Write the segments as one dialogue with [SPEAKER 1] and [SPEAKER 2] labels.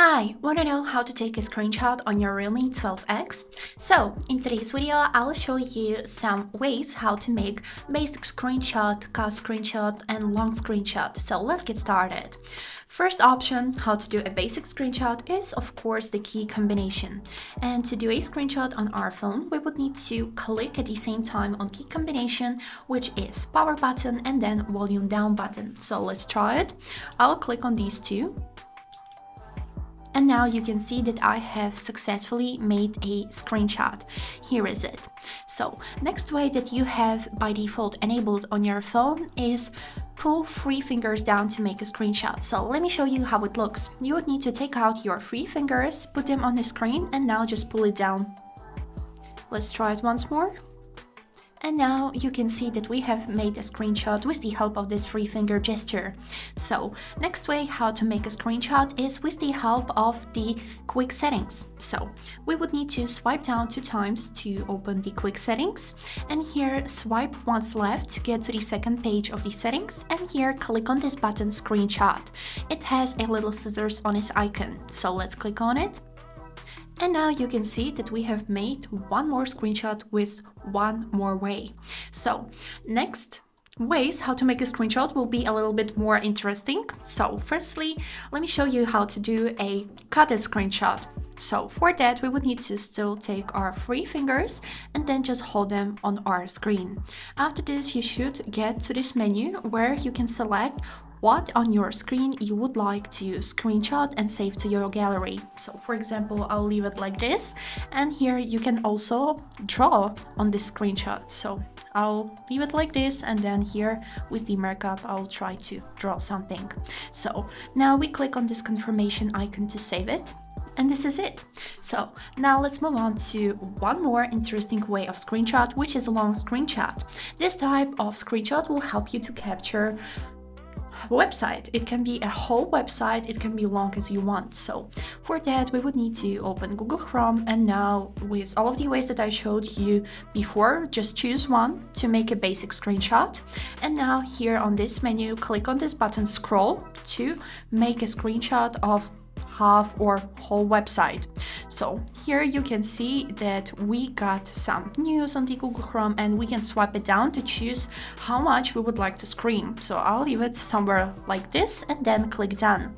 [SPEAKER 1] Hi, want to know how to take a screenshot on your Realme 12x? So, in today's video, I'll show you some ways how to make basic screenshot, cut screenshot, and long screenshot. So let's get started. First option, how to do a basic screenshot, is of course the key combination. And to do a screenshot on our phone, we would need to click at the same time on key combination, which is power button and then volume down button. So let's try it. I'll click on these two. And now you can see that I have successfully made a screenshot. Here is it. So next way that you have by default enabled on your phone is pull 3 fingers down to make a screenshot. So let me show you how it looks. You would need to take out your 3 fingers, put them on the screen, and now just pull it down. Let's try it once more. And now you can see that we have made a screenshot with the help of this 3-finger gesture. So next way how to make a screenshot is with the help of the quick settings. So we would need to swipe down 2 times to open the quick settings, and here swipe once left to get to the second page of the settings, and here click on this button screenshot. It has a little scissors on its icon, so let's click on it. And now you can see that we have made one more screenshot with one more way. So next ways how to make a screenshot will be a little bit more interesting. So firstly, let me show you how to do a cutted screenshot. So for that, we would need to still take our 3 fingers and then just hold them on our screen. After this, you should get to this menu where you can select what on your screen you would like to screenshot and save to your gallery. So for example, I'll leave it like this, and here you can also draw on this screenshot. So I'll leave it like this, and then here with the markup I'll try to draw something. So now we click on this confirmation icon to save it. And this is it. So now let's move on to one more interesting way of screenshot, which is a long screenshot. This type of screenshot will help you to capture a website. It can be a whole website, it can be long as you want. So for that, we would need to open Google Chrome, and now with all of the ways that I showed you before, just choose one to make a basic screenshot. And now here on this menu, click on this button scroll to make a screenshot of half or whole website. So here you can see that we got some news on the Google Chrome, and we can swipe it down to choose how much we would like to screen. So I'll leave it somewhere like this and then click done.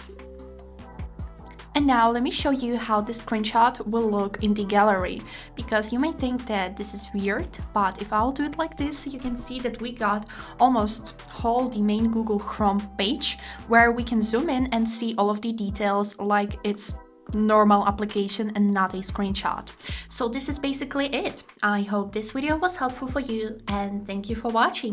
[SPEAKER 1] And now let me show you how this screenshot will look in the gallery, because you may think that this is weird, but if I'll do it like this, you can see that we got almost whole the main Google Chrome page where we can zoom in and see all of the details like it's normal application and not a screenshot. So this is basically it. I hope this video was helpful for you, and thank you for watching.